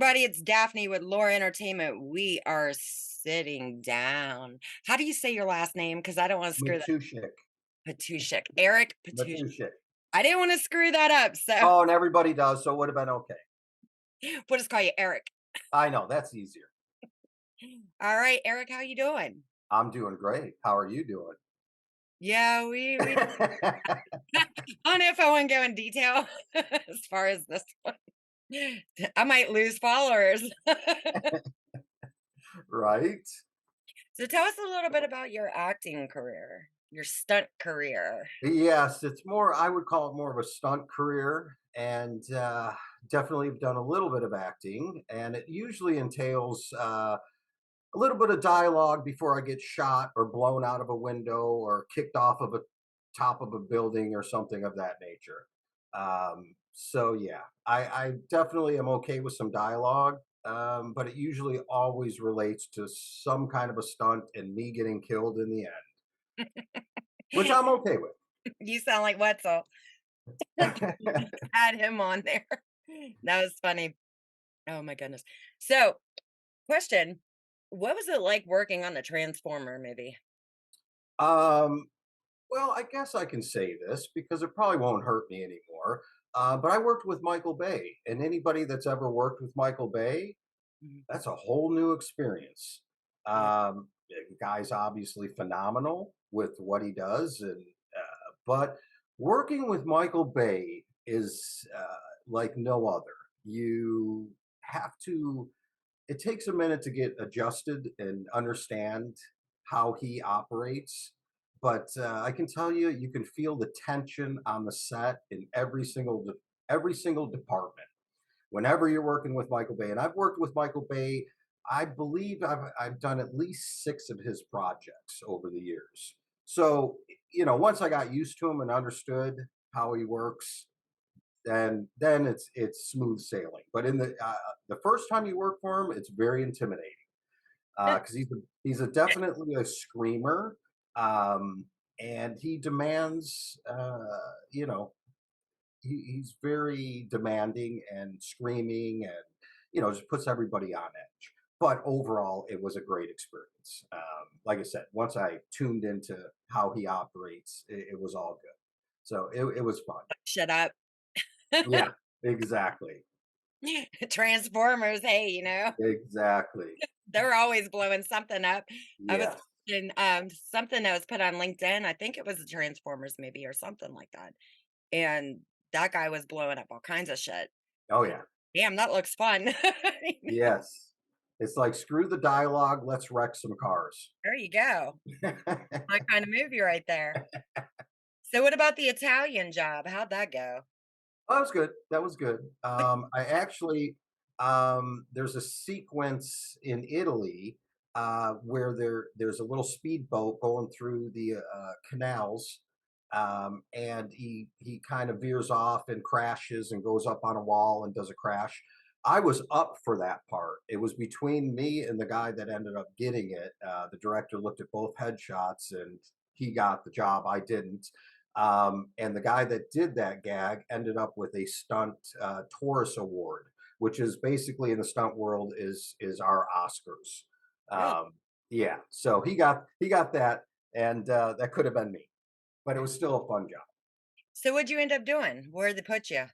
everybody, it's Daphne with Laura Entertainment. We are sitting down. How do you say your last name? Because I don't want to screw that. Matuschek. Patushek. Eric Patushek. Matuschek. I didn't want to screw that up. So Oh, and everybody does, so it would have been okay. we'll just call you Eric. I know, that's easier. All right, Eric, how you doing? I'm doing great. How are you doing? Yeah, we I don't know if I want to go in detail as far as this one. I might lose followers. Right? So tell us a little bit about your acting career, your stunt career. Yes, it's more I would call it more of a stunt career, and, definitely have done a little bit of acting, and it usually entails, a little bit of dialogue before I get shot or blown out of a window or kicked off of a top of a building or something of that nature. So yeah, I definitely am okay with some dialogue, but it usually always relates to some kind of a stunt and me getting killed in the which I'm okay with. You sound like Wetzel. Had him on there. That was funny. Oh my goodness. So, question, what was it like working on the Transformer movie? um, well, I guess I can say this because it probably won't hurt me anymore. But I worked with Michael Bay, and anybody that's ever worked with Michael Bay, Mhm. that's a whole new experience. Yeah. The guy's obviously phenomenal with what he does, and but working with Michael Bay is like no other. You have to. It takes a minute to get adjusted and understand how he operates. But I can tell you, you can feel the tension on the set in every single department whenever you're working with Michael Bay. And I've worked with Michael Bay. I believe I've done at least six of his projects over the years. So once I got used to him and understood how he works, then it's smooth sailing. But in the first time you work for him, it's very intimidating because he's a definitely a screamer, um, and he demands. He's very demanding and screaming and just puts everybody on edge, but overall it was a great experience. Like I said, once I tuned into how he operates, it was all good, so it was fun. Shut up. Yeah, exactly. Transformers, hey, Exactly. they're always blowing something up. I was Yes. watching something that was put on LinkedIn. I think it was a Transformers movie or something like that. And that guy was blowing up all kinds of shit. Oh yeah. Damn, that looks fun. Yes. It's like screw the dialogue, let's wreck some cars. There you go. That My kind of movie right there. So what about the Italian Job? How'd that go? was good. That was good. I actually there's a sequence in Italy where there's a little speedboat going through the canals, and he kind of veers off and crashes and goes up on a wall and does a crash. I was up for that part. It was between me and the guy that ended up getting it. The director looked at both headshots and he got the job. I didn't. And the guy that did that gag ended up with a stunt Taurus award, which is basically in the stunt world is our Oscars. Really? Yeah, so he got that, and that could have been me, but it was still a fun job. So what'd you end up doing? Where'd they put you?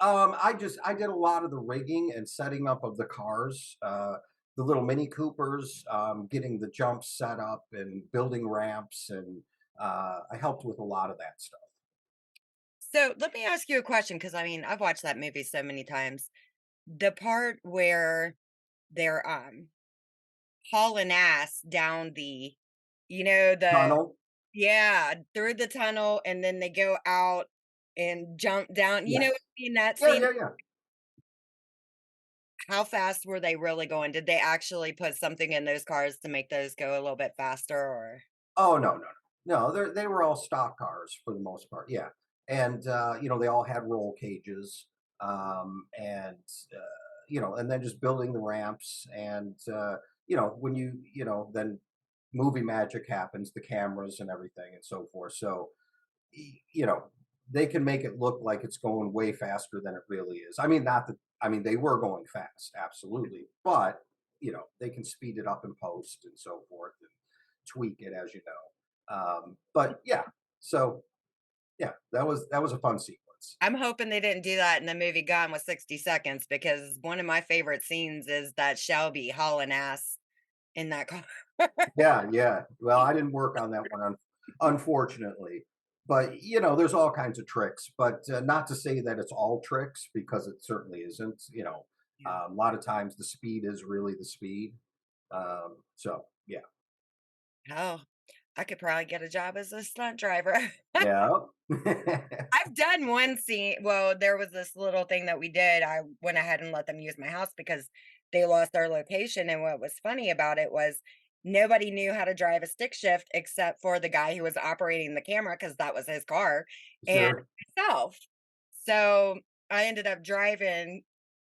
I did a lot of the rigging and setting up of the cars, the little Mini Coopers, getting the jumps set up and building ramps, and I helped with a lot of that stuff. So let me ask you a question because I mean I've watched that movie so many times. The part where they're hauling ass down the Tunnel. yeah, through the tunnel and then they go out and jump down. You know what Yes. I mean? That Yeah, scene. yeah, yeah. How fast were they really going? Did they actually put something in those cars to make those go a little bit faster or Oh, no, no, no. No, they were all stock cars for the most part, yeah, and, they all had roll cages, and, and then just building the ramps and, when then movie magic happens, the cameras and everything and so forth, so, y you know, they can make it look like it's going way faster than it really is. I mean, not that I mean, they were going fast, absolutely, but they can speed it up in post and so forth and tweak it, as you know. But yeah, so yeah, that was a fun sequence. I'm hoping they didn't do that in the movie Gone with 60 Seconds because one of my favorite scenes is that Shelby hauling ass in that car. Yeah, yeah. Well, I didn't work on that one, unfortunately. But there's all kinds of tricks. But not to say that it's all tricks because it certainly isn't. Yeah. A lot of times the speed is really the speed. So yeah, Oh, I could probably get a job as a stunt driver. yeah, I've done one scene. Well, there was this little thing that we did. I went ahead and let them use my house because they lost their location. And what was funny about it was nobody knew how to drive a stick shift except for the guy who was operating the camera because that was his car and sure, myself. So I ended up driving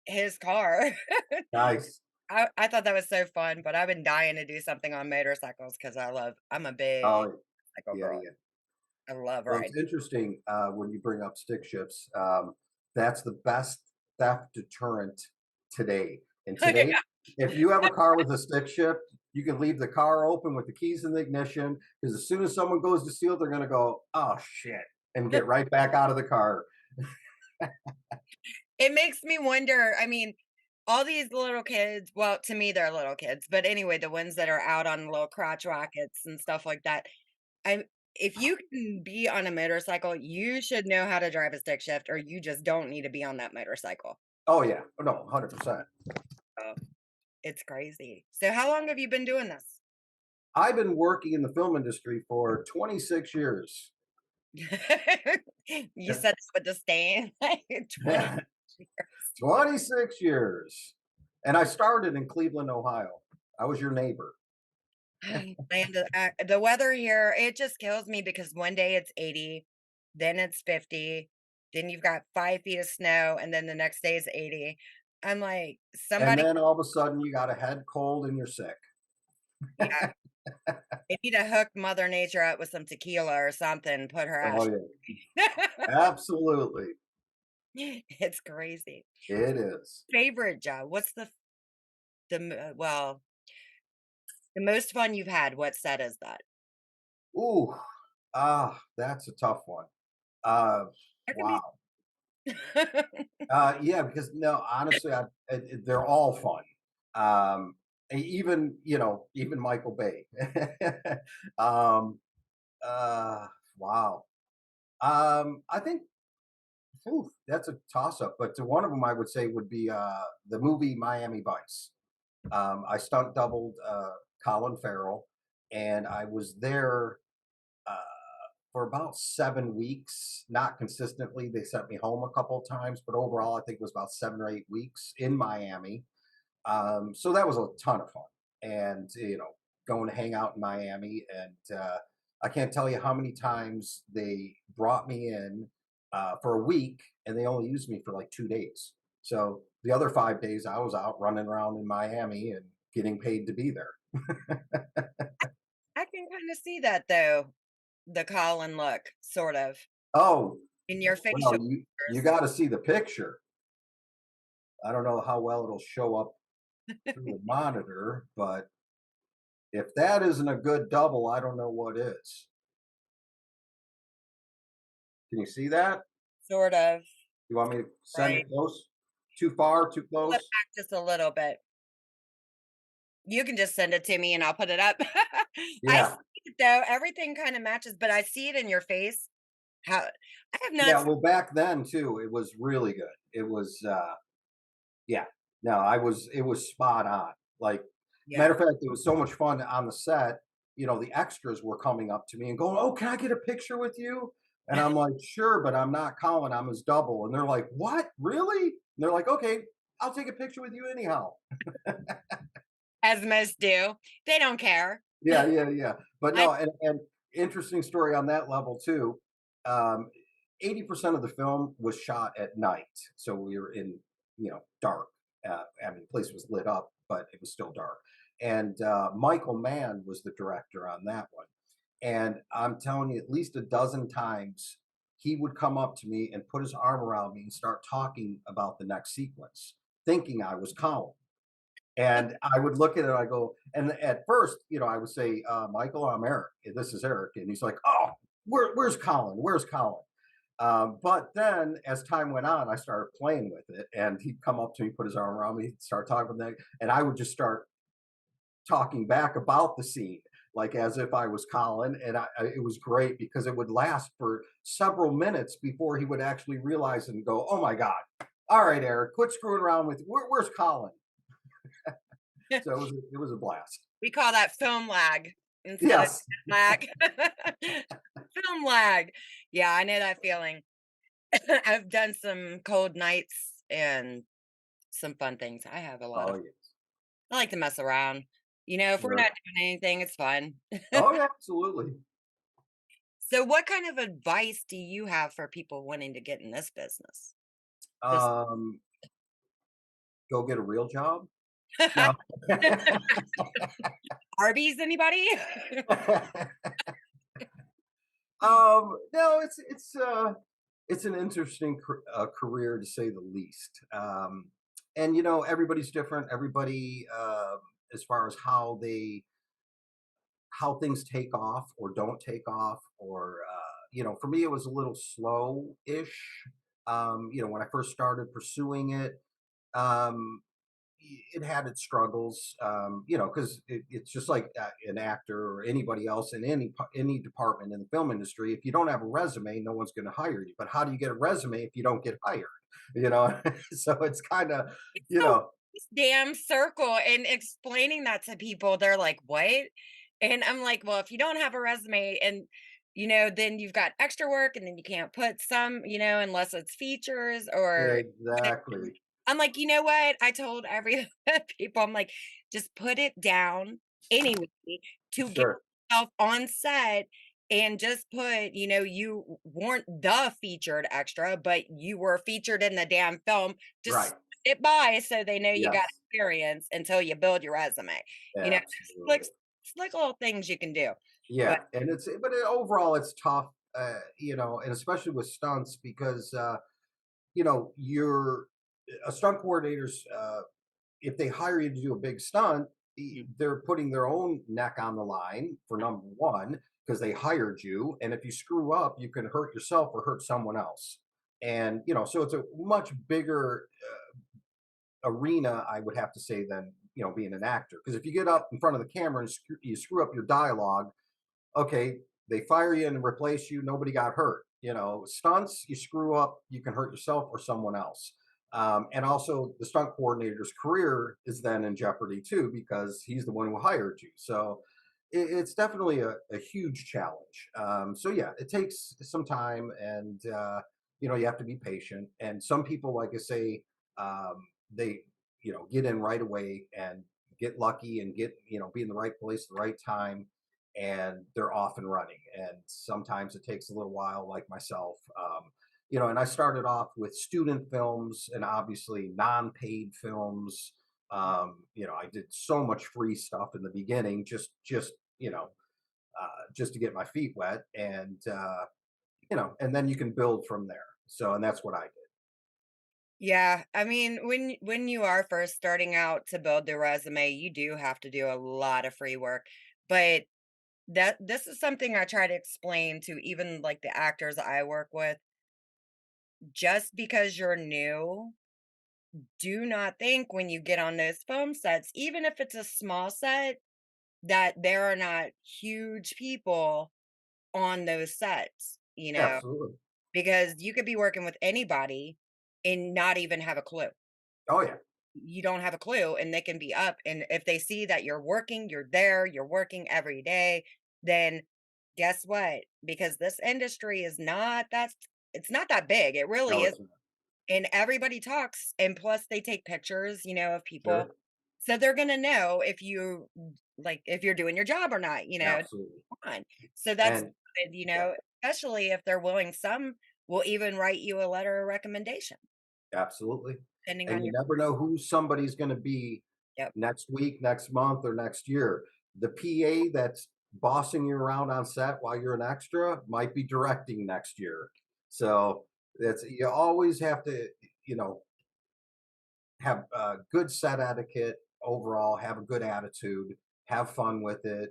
his car. nice. I thought that was so fun, but I've been dying to do something on motorcycles because I'm a big Oh cycle yeah, girl. yeah. I love Well, it's riding. interesting when you bring up stick shifts. That's the best theft deterrent today. And today, Yeah. if you have a car with a stick shift, you can leave the car open with the keys in the ignition because as soon as someone goes to steal, they're going to go, "Oh shit," and get right back out of the car. It makes me wonder, I mean, all these little kids, well, to me, they're little kids, but anyway, the ones that are out on little crotch rockets and stuff like that. I if you can be on a motorcycle, you should know how to drive a stick shift, or you just don't need to be on that motorcycle. Oh yeah, no, 100%. Oh, it's crazy. So how long have you been doing this? I've been working in the film industry for 26 years. You said this with disdain. 20 years. 26 years. And I started in Cleveland, Ohio. I was your neighbor. Man, the weather here, it just kills me because one day it's 80, then it's 50, then you've got 5 feet of snow, and then the next day is 80. I'm like, And somebody, then all of a sudden you got a head cold and you're sick. yeah, they need to hook Mother Nature up with some tequila or something, put her Oh ass. yeah, absolutely. It's crazy. It is. Favorite job? What's well, the most fun you've had? What set is that? Ooh, that's a tough one. Uh, That could be. wow. Yeah, because no, honestly, they're all fun. Even Michael Bay. um, uh, wow. I think that's a toss up, but to one of them I would say would be the movie Miami Vice. I stunt doubled Colin Farrell, and I was there uh, for about 7 weeks. Not consistently; they sent me home a couple of times, but overall, I think it was about 7 or 8 weeks in Miami. So that was a ton of fun, and going to hang out in Miami, and I can't tell you how many times they brought me in for a week, and they only used me for like 2 days. So the other 5 days, I was out running around in Miami and getting paid to be there. I can kind of see that though, the Colin look, sort of, Oh, in your well, facial you features. got to see the picture. I don't know how well it'll show up through the monitor, but if that isn't a good double, I don't know what is. Can you see that? Sort of, You want me to send right. it close? Too far? Too Pull it close? back just a little bit. You can just send it to me and I'll put it up. I see Yeah. it though, everything kinda matches, but I see it in your face. How I have not Yeah, s well, back then too, it was really good. It was, yeah. No, it was spot on. Like, matter yeah. of fact, it was so much fun on the set, the extras were coming up to me and going, "Oh, can I get a picture with you?" And I'm like, "Sure, but I'm not Colin, I'm his double." And they're like, "What? Really?" And they're like, "Okay, I'll take a picture with you anyhow." As most do. They don't care. Yeah, yeah, yeah. But I no, and interesting story on that level too. Um, 80% of the film was shot at night, so we were in dark. I mean, the place was lit up, but it was still dark. And Michael Mann was the director on that one. And I'm telling you, at least a dozen times he would come up to me and put his arm around me and start talking about the next sequence. thinking I was Colin. And I would look at it, I go, and at first, I would say, Michael, I'm Eric. This is Eric. And he's like, oh, where's Colin? Where's Colin? But then as time went on, I started playing with it, and he'd come up to me, put his arm around me, he'd start talking with me, and I would just start talking back about the scene, like as if I was Colin. And it was great because it would last for several minutes before he would actually realize and go, "Oh my god! All right, Eric, quit screwing around with. Where's Colin?" So it was a blast. We call that film lag instead of Yes. lag. Film lag. Yeah, I know that feeling. I've done some cold nights and some fun things. I have a lot Oh of yes. I like to mess around. If we're Sure. not doing anything, it's fun. Oh yeah, absolutely. So what kind of advice do you have for people wanting to get in this business? This Um, Go get a real job. No. Arby's, anybody? No, it's an interesting career to say the least. And everybody's different. Everybody, as far as how things take off or don't take off, or for me, it was a little slow-ish. When I first started pursuing it, um, it had its struggles, because it's just like an actor or anybody else in any department in the film industry. If you don't have a resume, no one's going to hire you. But how do you get a resume if you don't get hired? You know, so it's kind of, It's you so know, this damn circle, and explaining that to people, they're like, "What?" And I'm like, "Well, if you don't have a resume and then you've got extra work and then you can't put some, unless it's features or whatever." exactly. I'm like, "You know what?" I told every people, I'm like, "Just put it down anyway to get Sure. yourself on set and just put, you weren't the featured extra, but you were featured in the damn film. Just Right. it by so they know you got Yes. experience until you build your resume." Just like Absolutely. slick little things you can do. But Yeah, and overall it's tough, and especially with stunts because you're a stunt coordinator's. If they hire you to do a big stunt, mm, they're putting their own neck on the line for number one because they hired you, and if you screw up, you can hurt yourself or hurt someone else. And so it's a much bigger arena, I would have to say, than being an actor. Because if you get up in front of the camera and you screw up your dialogue, okay, they fire you and replace you. Nobody got hurt. Stunts, you screw up, you can hurt yourself or someone else. And also, the stunt coordinator's career is then in jeopardy too because he's the one who hired you. So it's definitely a huge challenge. So yeah, it takes some time, and you have to be patient. And some people, like I say, they get in right away and get lucky and get be in the right place at the right time, and they're off and running. And sometimes it takes a little while, like myself. And I started off with student films and obviously non-paid films. I did so much free stuff in the beginning, just to get my feet wet, and then you can build from there. So, and that's what I did. yeah, I mean, when you are first starting out to build the resume, you do have to do a lot of free work. But this is something I try to explain to even like the actors I work with. Just because you're new, do not think when you get on those film sets, even if it's a small set, that there are not huge people on those sets, Absolutely. because you could be working with anybody and not even have a clue. Oh yeah. You don't have a clue, and they can be up, and if they see that you're there, you're working every day, then guess what? Because this industry is not that it's not that big. It really No, is. it's not. And everybody talks, and plus they take pictures, of people. Sure. So they're gonna know if if you're doing your job or not, Absolutely. on. So that's And good, yeah, especially if they're willing. Some will even write you a letter of recommendation, absolutely. depending And on you your never know who somebody's going to be yep. next week, next month, or next year. The PA that's bossing you around on set while you're an extra might be directing next year. So you always have to, you know, have good set etiquette overall, have a good attitude, have fun with it.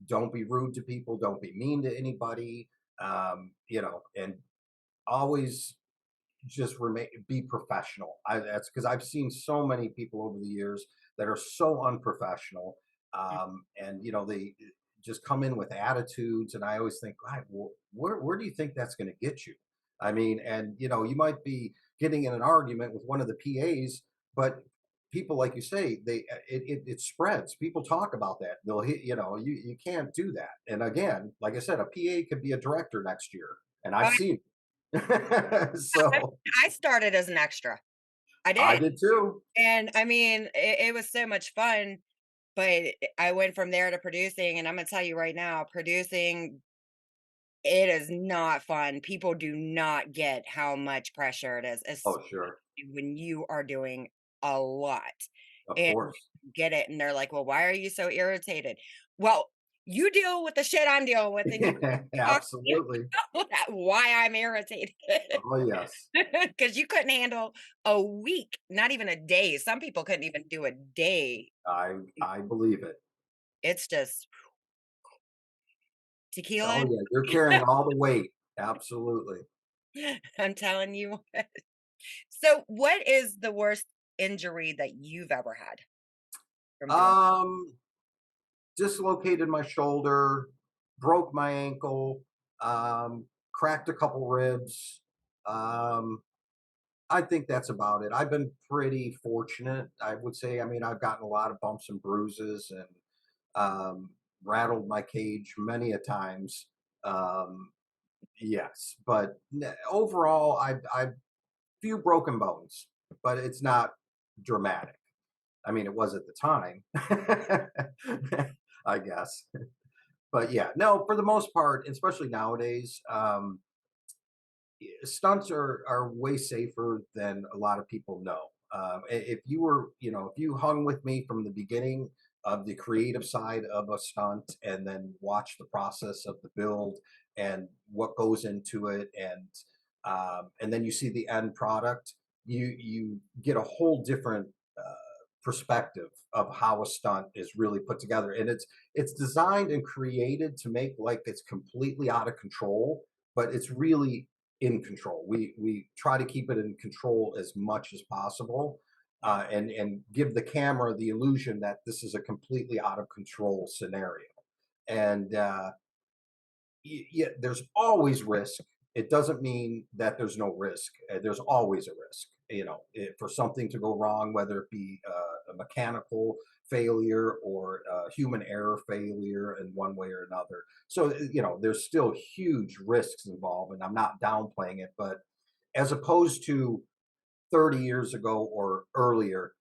Don't be rude to people. Don't be mean to anybody. And always just remain be professional. That's because I've seen so many people over the years that are so unprofessional, and they just come in with attitudes. And I always think, God, well, where do you think that's going to get you? I mean, and you might be getting in an argument with one of the PAs, but people, like you say, it spreads. People talk about that. They'll hit, you can't do that. And again, like I said, a PA could be a director next year, and I've I seen I so I started as an extra. I I did, did too. and I mean, it was so much fun, but I went from there to producing, and I'm gonna tell you right now, producing, it is not fun. People do not get how much pressure it is, Oh, sure. especially when you are doing a lot, Of and course. get it, and they're like, "Well, why are you so irritated?" Well, you deal with the shit I'm dealing with, and you talk to me Absolutely. about why I'm irritated. Oh, yes. Because you couldn't handle a week, not even a day. Some people couldn't even do a day. I believe it. It's just Oh, tequila. yeah, you're carrying all the weight. Absolutely. I'm telling you. So, what is the worst injury that you've ever had from doing? Um, Dislocated my shoulder, broke my ankle, cracked a couple ribs. Um, I think that's about it. I've been pretty fortunate, I would say. I mean, I've gotten a lot of bumps and bruises and rattled my cage many a times. Um, yes, but overall, I few broken bones, but it's not dramatic. I mean, it was at the time, I guess. But yeah, no, for the most part, especially nowadays, stunts are way safer than a lot of people know. If you were, if you hung with me from the beginning of the creative side of a stunt and then watch the process of the build and what goes into it, and then you see the end product, you get a whole different perspective of how a stunt is really put together, and it's designed and created to make like it's completely out of control, but it's really in control. We try to keep it in control as much as possible, and give the camera the illusion that this is a completely out of control scenario. And yeah, there's always risk. It doesn't mean that there's no risk. There's always a risk, for something to go wrong, whether it be a mechanical failure or human error failure in one way or another. So, there's still huge risks involved, and I'm not downplaying it, but as opposed to 30 years ago or earlier,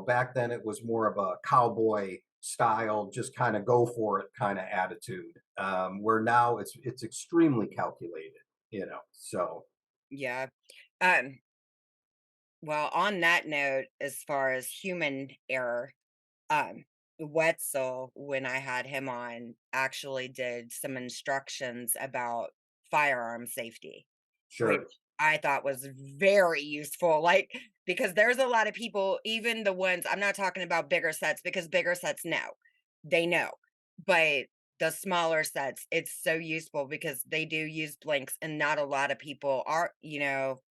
back then it was more of a cowboy style, just kind of go for it kind of attitude. Where now it's extremely calculated, So Yeah. Um, well, on that note, as far as human error, um, Wetzel, when I had him on, actually did some instructions about firearm safety, which sure. I thought was very useful. Like, because there's a lot of people, even the ones, I'm not talking about bigger sets because bigger sets know, they know. But the smaller sets, it's so useful because they do use blinks, and not a lot of people are,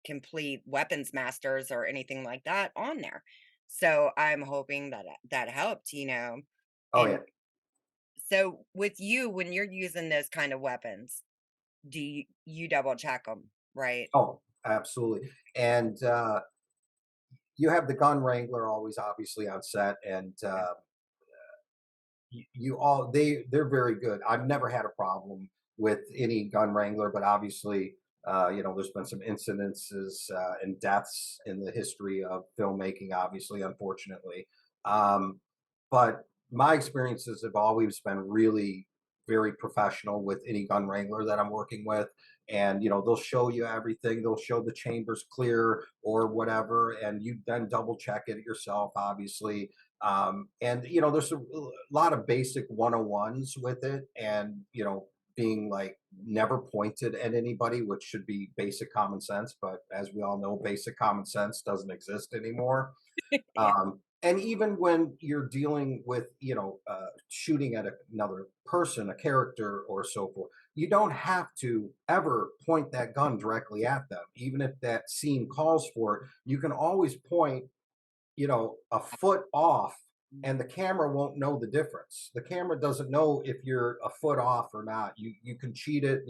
complete weapons masters or anything like that on there. So I'm hoping that that helped, Oh yeah. And so with you, when you're using those kind of weapons, do you double check them, right? Oh, absolutely. And you have the gun wrangler always obviously on set, and Yeah. you all they're very good. I've never had a problem with any gun wrangler, but obviously, there's been some incidences and deaths in the history of filmmaking. Obviously, unfortunately, um, but my experiences have always been really very professional with any gun wrangler that I'm working with. And they'll show you everything. They'll show the chambers clear or whatever, and you then double check it yourself, obviously. And there's a lot of basic 101s with it, and being like never pointed at anybody, which should be basic common sense. But as we all know, basic common sense doesn't exist anymore. Yeah. And even when you're dealing with, shooting at another person, a character, or so forth, you don't have to ever point that gun directly at them. Even if that scene calls for it, you can always point, a foot off, and the camera won't know the difference. The camera doesn't know if you're a foot off or not. You can cheat it.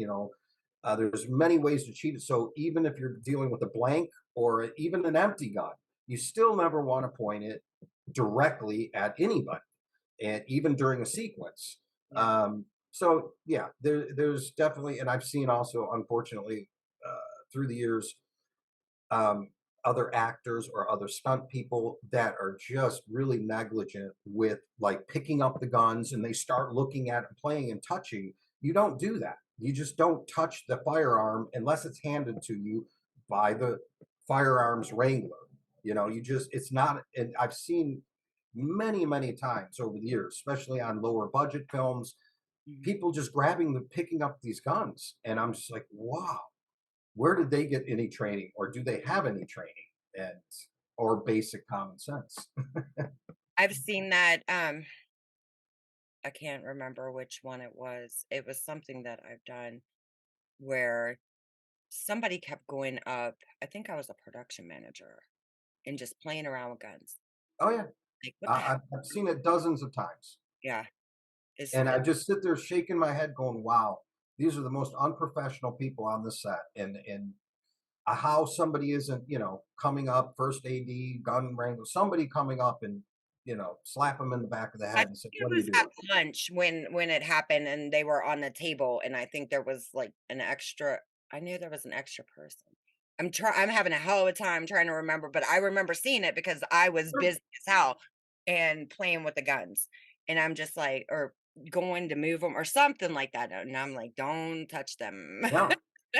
There's many ways to cheat it. So even if you're dealing with a blank or even an empty gun, you still never want to point it directly at anybody, and even during a sequence. Yeah. So yeah, there's definitely, and I've seen also, unfortunately, through the years, um, other actors or other stunt people that are just really negligent with like picking up the guns, and they start looking at and playing and touching. You don't do that. You just don't touch the firearm unless it's handed to you by the firearms wrangler. You just, it's not, and I've seen many, many times over the years, especially on lower budget films, Mhm. people just grabbing the picking up these guns. And I'm just like, wow, where did they get any training, or do they have any training, and or basic common sense? I've seen that, I can't remember which one it was. It was something that I've done where somebody kept going up. I think I was a production manager and just playing around with guns. Oh yeah, Like, what the hell? I've seen it dozens of times, Yeah. It's and I just sit there shaking my head, going, "Wow, these are the most unprofessional people on the set." And how somebody isn't, coming up, first AD, gun wrangler, somebody coming up and slap them in the back of the I head think and say, it "What are you was at doing?" lunch when it happened and they were on the table, and I think there was, like, an extra I knew there was an extra person. I'm having a hell of a time trying to remember, but I remember seeing it because I was Sure. busy as hell and playing with the guns, and I'm just like or going to move them or something like that, and I'm like, "Don't touch them." No,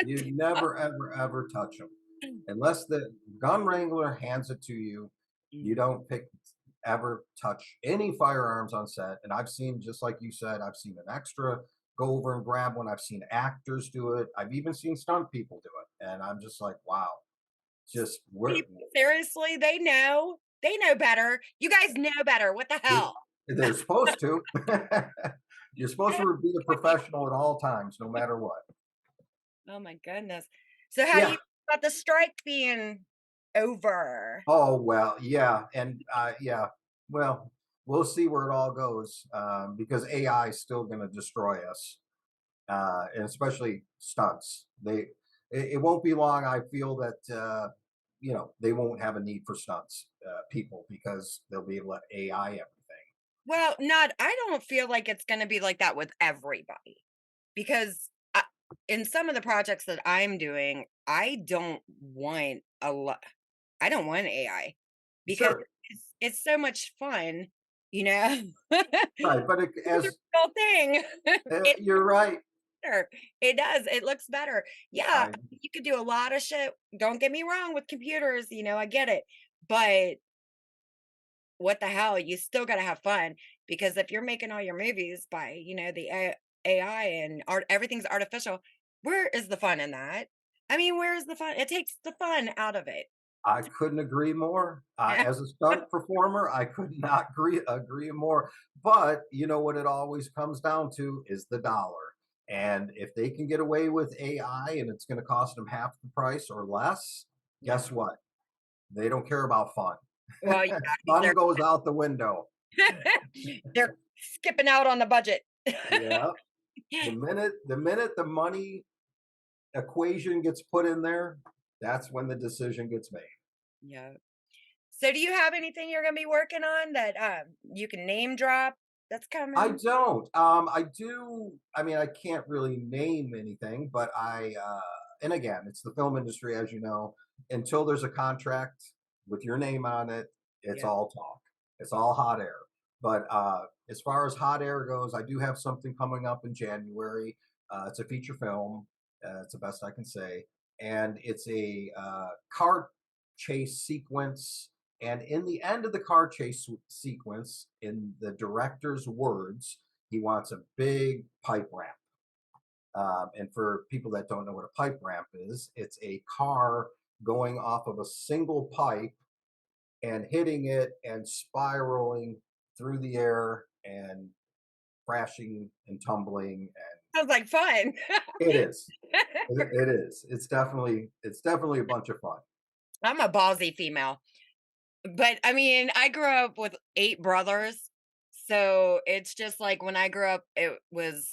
you never, ever, ever touch them unless the gun wrangler hands it to you. You Mhm. don't ever touch any firearms on set. And I've seen, just like you said, I've seen an extra go over and grab one. I've seen actors do it. I've even seen stunt people do it. And I'm just like, wow, just where People, seriously, they know. They know better. You guys know better. What the they're, hell? they're supposed to. You're supposed to be a professional at all times, no matter what. Oh my goodness. So how do you Yeah. feel about the strike being over? Oh, well, yeah. And yeah, well, we'll see where it all goes, because AI is still going to destroy us, and especially stunts. It won't be long. I feel that they won't have a need for stunts people, because they'll be able to AI everything. Well, not I don't feel like it's gonna be like that with everybody because in some of the projects that I'm doing, I don't want AI because Sure, it's so much fun, you know? right, but Do the as real thing. It you're right. better. It does. It looks better. Yeah, I you could do a lot of shit. Don't get me wrong with computers, I get it. But what the hell? You still got to have fun because if you're making all your movies by, the AI and art, everything's artificial. Where is the fun in that? I mean, where is the fun? It takes the fun out of it. I couldn't agree more. As a stunt performer, I could not agree more. But you know what it always comes down to is the dollar. And if they can get away with AI and it's going to cost them half the price or less, Yeah. guess what? They don't care about fun. Well, yeah, Fun they're goes out the window. they're skipping out on the budget. Yeah. The minute the money equation gets put in there, that's when the decision gets made. Yeah. So do you have anything you're gonna be working on that you can name drop that's I coming? don't. I do. I mean, I can't really name anything, but and again, it's the film industry, as you know. Until there's a contract with your name on it, it's Yeah. all talk. It's all hot air. But as far as hot air goes, I do have something coming up in January. It's a feature film. It's the best I can say, and it's a car chase sequence, and in the end of the car chase sequence, in the director's words, he wants a big pipe wrap. And for people that don't know what a pipe ramp is, it's a car going off of a single pipe and hitting it and spiraling through the air and crashing and tumbling. And Sounds like fun. it is. It is. It's definitely a bunch of fun. I'm a ballsy female. But I mean, I grew up with 8 brothers. So it's just like when I grew up, it was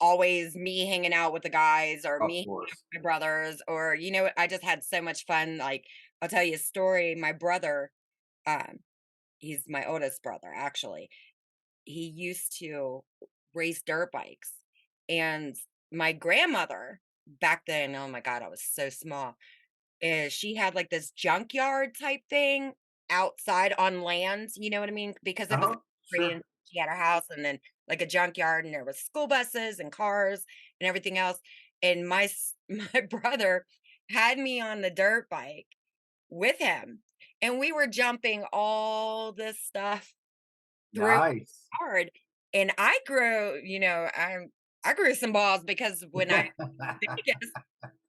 always me hanging out with the guys or Of me course. my brothers or I just had so much fun. Like I'll tell you a story. My brother, um, he's my oldest brother actually. He used to race dirt bikes. And my grandmother back then, oh my God, I was so small, is she had like this junkyard type thing outside on land, you know what I mean? Because it was Uh-huh. free and Sure. she had her house and then like a junkyard and there was school buses and cars and everything else. And my brother had me on the dirt bike with him and we were jumping all this stuff through Nice. hard. And I grew some balls because when I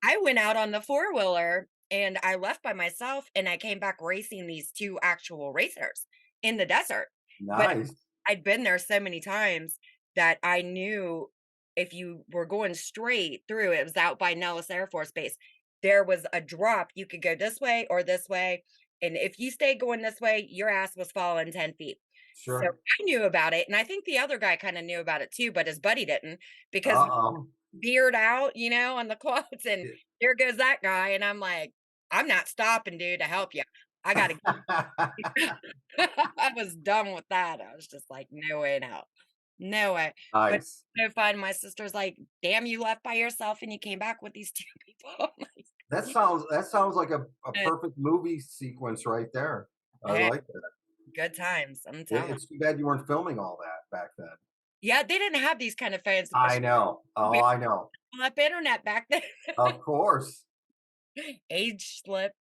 I went out on the four-wheeler and I left by myself and I came back racing these 2 actual racers in the desert. But Nice. I'd been there so many times that I knew if you were going straight through, it was out by Nellis Air Force Base. There was a drop. You could go this way or this way. And if you stayed going this way, your ass was falling 10 feet. So Sure. I knew about it. And I think the other guy kind of knew about it too, but his buddy didn't because Uh-oh. beard out, on the quotes, and here goes that guy, and I'm like, "I'm not stopping, dude, to help you. I gotta I was done with that. I was just like, "No way no. No way." But Nice. so fun. My sister's like, "Damn, you left by yourself and you came back with these 2 people." I'm That sounds like a like, perfect movie sequence right there. I "Hey, like that. good times, I'm telling." It's too bad you weren't filming all that back then. Yeah, they didn't have these kind of phones, I know. Oh, I know. up internet back then. Of course. Age slip.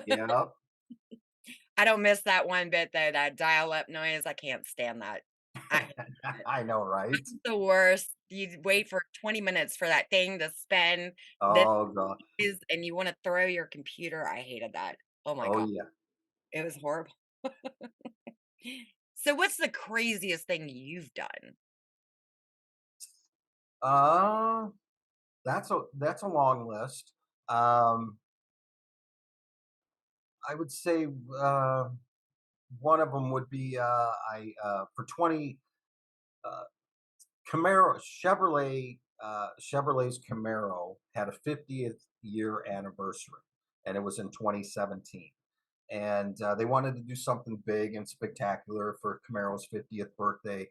Yep. I don't miss that one bit though, that dial-up noise, I can't stand that. I I know, right? It's the worst. You wait for 20 minutes for that thing to spin, then Oh god. and you wanna throw your computer. I hated that. Oh my Oh god, yeah. it was horrible. So what's the craziest thing you've done? Uh, that's a long list. Um, I would say one of them would be I for 20 uh, Camaro Chevrolet's Camaro had a 50th year anniversary, and it was in 2017. And they wanted to do something big and spectacular for Camaro's 50th birthday.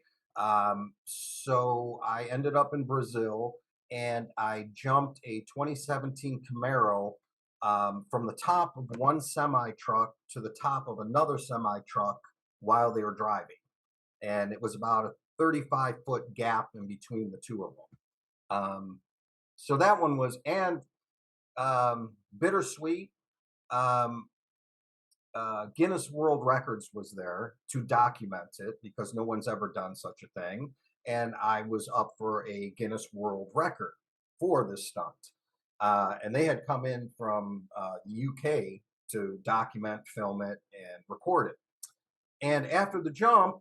So I ended up in Brazil, and I jumped a 2017 Camaro from the top of one semi truck to the top of another semi truck while they were driving, and it was about a 35-foot gap in between the two of them. So that one was and bittersweet. Um, Guinness World Records was there to document it because no one's ever done such a thing, and I was up for a Guinness World Record for this stunt. And they had come in from the UK to document, film it, and record it. And after the jump,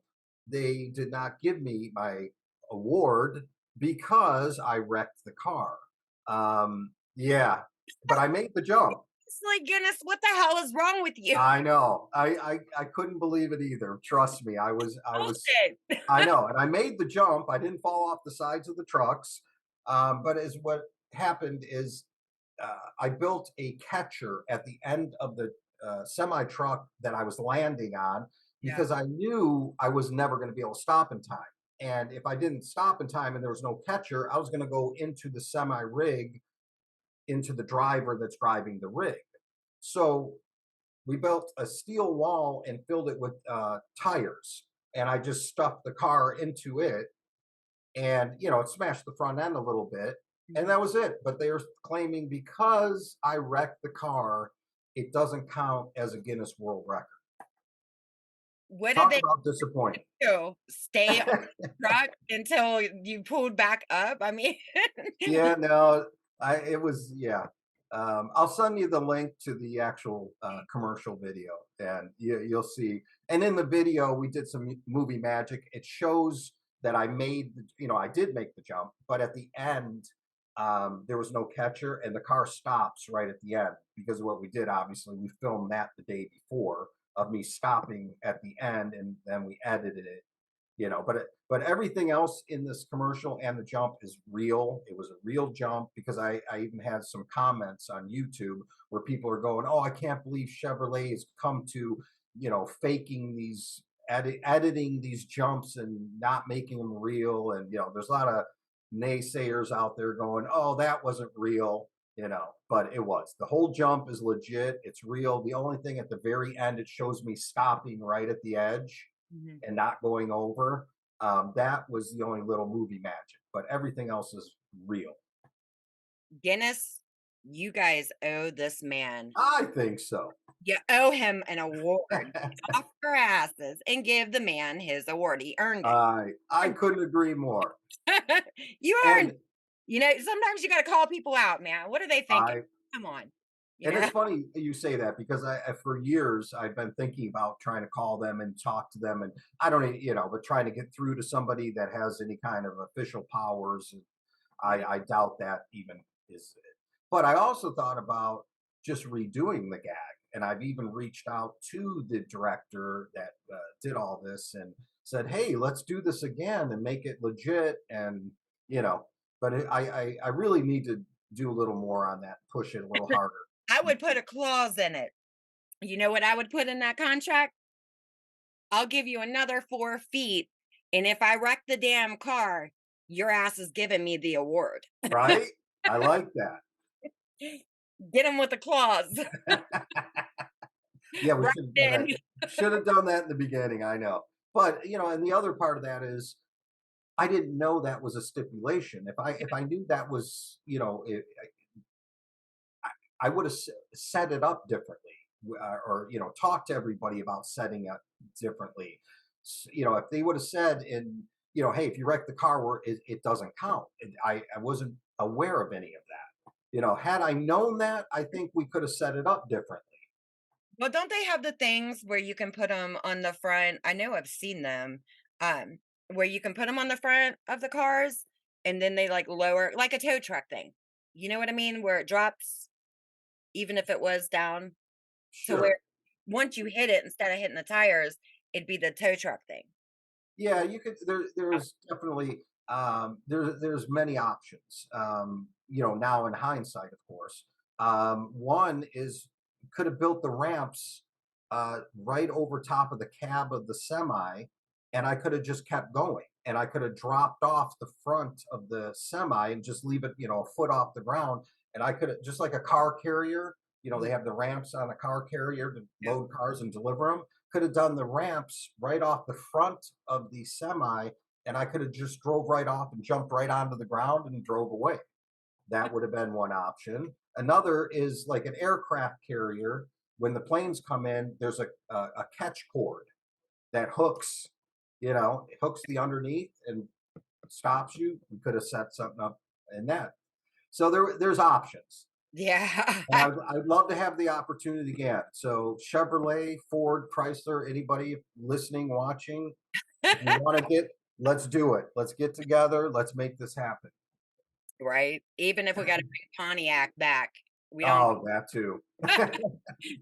they did not give me my award because I wrecked the car. Yeah, but I made the jump. It's like, "Goodness, what the hell is wrong with you?" I know. I couldn't believe it either. Trust me. Bullshit. I know, and I made the jump. I didn't fall off the sides of the trucks. But as what happened is I built a catcher at the end of the semi truck that I was landing on Yeah. because I knew I was never going to be able to stop in time. And if I didn't stop in time and there was no catcher, I was going to go into the semi rig, into the driver that's driving the rig. So we built a steel wall and filled it with tires. And I just stuffed the car into it, and it smashed the front end a little bit, and Mhm. that was it. But they are claiming because I wrecked the car, it doesn't count as a Guinness World Record. What did Talk they about disappointing. do? Stay on the truck until you pulled back up? I mean Yeah, no, it was, yeah. I'll send you the link to the actual commercial video, and you'll see. And in the video, we did some movie magic. It shows that I made, I did make the jump, but at the end, there was no catcher, and the car stops right at the end because of what we did. Obviously, we filmed that the day before of me stopping at the end, and then we edited it, but everything else in this commercial and the jump is real. It was a real jump because I even had some comments on YouTube where people are going, oh, I can't believe Chevrolet has come to, faking these, editing these jumps and not making them real. And there's a lot of naysayers out there going, oh, that wasn't real, but it was. The whole jump is legit, it's real. The only thing at the very end, it shows me stopping right at the edge Mhm. and not going over. That was the only little movie magic, but everything else is real. Guinness, you guys owe this man. I think so. You owe him an award. Get off your asses and give the man his award. He earned it. I couldn't agree more. You earned And sometimes you gotta call people out, man. What are they thinking? I Come on, you and it's know? funny you say that because for years I've been thinking about trying to call them and talk to them, and I don't, but trying to get through to somebody that has any kind of official powers. And Yeah. I doubt that even is it. But I also thought about just redoing the gag. And I've even reached out to the director that did all this and said, hey, let's do this again and make it legit. And, you know, but I really need to do a little more on that, push it a little harder. I would put a clause in it. You know what I would put in that contract? I'll give you another 4 feet, and if I wreck the damn car, your ass is giving me the award. Right? I like that. Get him with a clause. Yeah, we Right should have done that. in. Should have done that in the beginning. I know. But, and the other part of that is I didn't know that was a stipulation. If I knew that was, I would have set it up differently, or talk to everybody about setting it differently. If they would have said hey, if you wreck the car, it doesn't count. I wasn't aware of any of that. Had I known that, I think we could have set it up differently. Well, don't they have the things where you can put them on the front? I know I've seen them, where you can put them on the front of the cars, and then they, like, lower like a tow truck thing. You know what I mean? Where it drops even if it was down to where Sure. once you hit it, instead of hitting the tires, it'd be the tow truck thing. Yeah, you could. There's definitely there's many options. Now in hindsight, of course, one is could have built the ramps right over top of the cab of the semi, and I could have just kept going, and I could have dropped off the front of the semi and just leave it, a foot off the ground, and I could have just like a car carrier. They Mhm. have the ramps on a car carrier to Yep. load cars and deliver them. Could have done the ramps right off the front of the semi, and I could have just drove right off and jumped right onto the ground and drove away. That would have been one option. Another is like an aircraft carrier. When the planes come in, there's a catch cord that hooks, it hooks the underneath and stops you. We could have set something up in that. So there's options. Yeah. And I'd love to have the opportunity again. So Chevrolet, Ford, Chrysler, anybody listening, watching, if you want to let's do it. Let's get together. Let's make this happen. Right? Even if we gotta bring Pontiac back, we don't Oh, that too.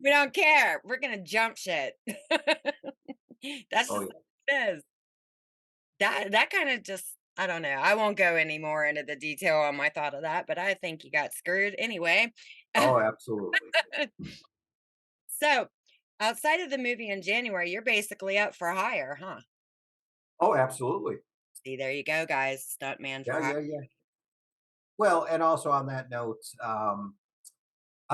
we don't care. We're gonna jump shit. That's Oh just yeah. what it is. That kinda just I don't know. I won't go any more into the detail on my thought of that, but I think you got screwed anyway. Oh, absolutely. So, outside of the movie in January, you're basically up for hire, huh? Oh, absolutely. See, there you go, guys. Stuntman Yeah, for hire. yeah, yeah. Well, and also on that note, I'm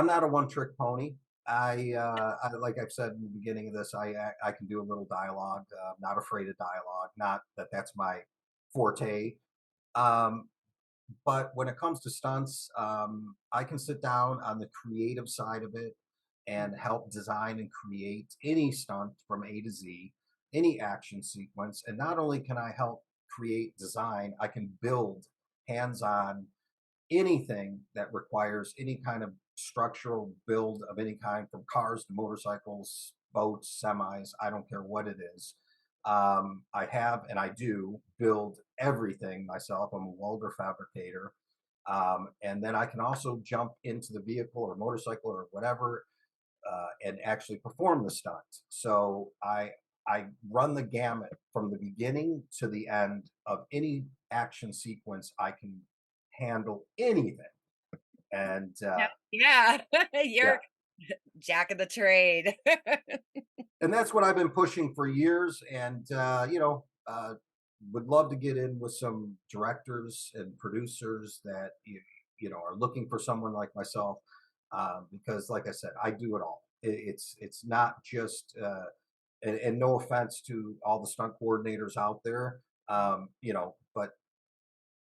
not a one trick pony. Like I've said in the beginning of this, I can do a little dialogue. Not afraid of dialogue. Not that that's my forte. Um, but when it comes to stunts, I can sit down on the creative side of it and help design and create any stunt from A to Z. any action sequence. And not only can I help create design, I can build hands on anything that requires any kind of structural build of any kind, from cars to motorcycles, boats, semis. I don't care what it is. I have and I do build everything myself. I'm a welder fabricator. And then I can also jump into the vehicle or motorcycle or whatever, and actually perform the stunt. So I run the gamut from the beginning to the end of any action sequence. I can handle anything, and Yeah. Yeah. yeah, You're jack of the trade. and that's what I've been pushing for years. And would love to get in with some directors and producers that are looking for someone like myself, because, like I said, I do it all. It's not just and no offense to all the stunt coordinators out there, but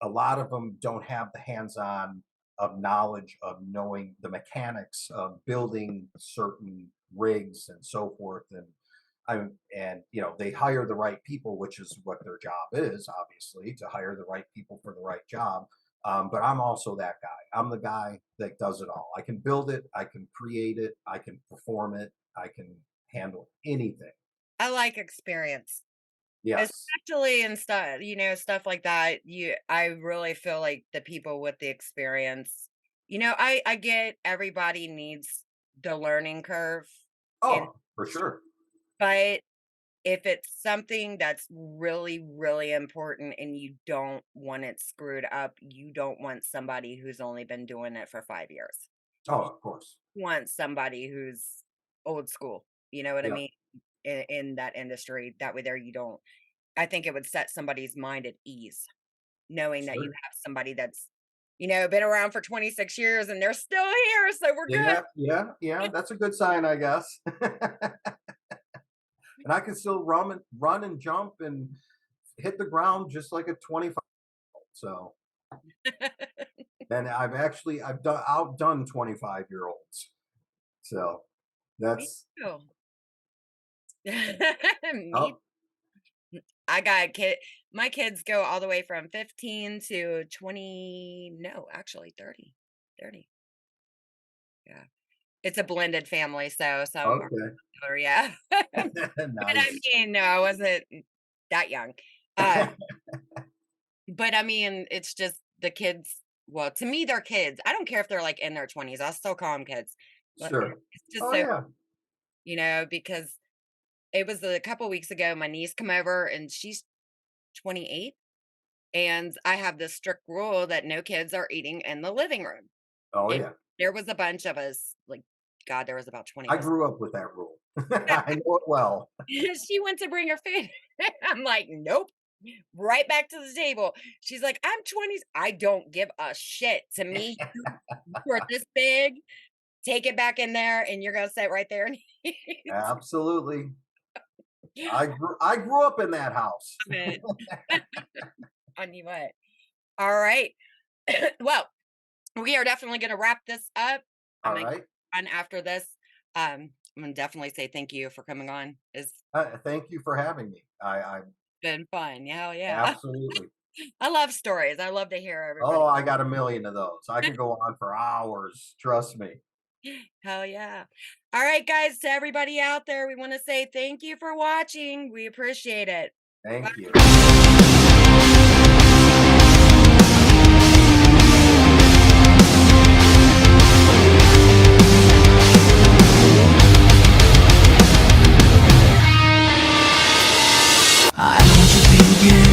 a lot of them don't have the hands-on of knowledge of knowing the mechanics of building certain rigs and so forth. And they hire the right people, which is what their job is, obviously, to hire the right people for the right job. But I'm also that guy. I'm the guy that does it all. I can build it, I can create it, I can perform it, I can handle anything. I like experience. Yes. Especially in stuff, stuff like that. I really feel like the people with the experience, I get everybody needs the learning curve in, Oh, for sure. but if it's something that's really, really important and you don't want it screwed up, you don't want somebody who's only been doing it for 5 years. Oh, You of course. want somebody who's old school. You know what I Yeah, mean? In that industry, that way there you don't. I think it would set somebody's mind at ease, knowing that you sure. have somebody that's, been around for 26 years and they're still here, so we're good. Yeah, yeah, yeah. That's a good sign, I guess. And I can still run and jump and hit the ground just like a 25. So, and I've done outdone 25-year-olds. So Me that's too. Me oh, I got a kid. My kids go all the way from 15 to 20, no, actually 30. 30. Yeah. It's a blended family, so some are okay. older, yeah. But I Nice. mean, no, I wasn't that young. Um, but I mean, it's just the kids, well, to me, they're kids. I don't care if they're like in their 20s. I'll still call them kids. But Sure. it's just Oh so, yeah. because it was a couple weeks ago, my niece come over and she's 28. And I have this strict rule that no kids are eating in the living room. Oh And yeah. there was a bunch of us, like, God, there was about 20 I of us. grew up with that rule. I know it well. She went to bring her food. I'm like, nope, right back to the table. She's like, I'm 20s. I don't give a shit. To me, you're this big, take it back in there, and you're gonna sit right there and eat Absolutely. it. I grew up in that house. On you what? All right. Well, we are definitely gonna wrap this up. I'm All gonna right. on after this. I'm gonna definitely say thank you for coming on. It's Thank you for having me. I been fun. Yeah, yeah. absolutely. I love stories. I love to hear Oh, everybody. I got a million of those. I could go on for hours. Trust me. Hell yeah. All right, guys, to everybody out there, we want to say thank you for watching. We appreciate it. Bye. Thank you. I know what you're thinking.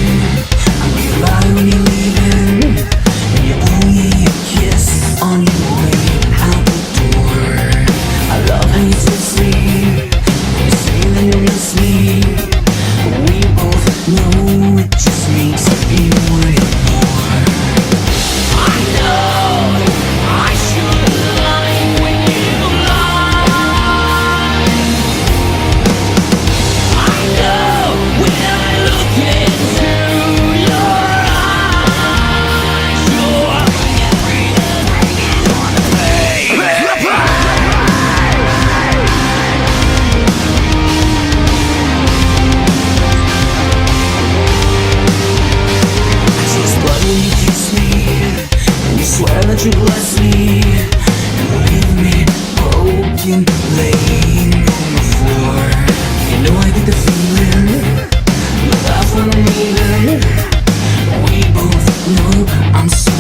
I'm gonna lie when you're leaving. And you're only a kiss on your way out the door. I love how you text me. You say that you miss me. But we both know it just you bless me and leave me broken, laying on the floor. You know I get the feeling, but that's what I'm leaving. We both know I'm so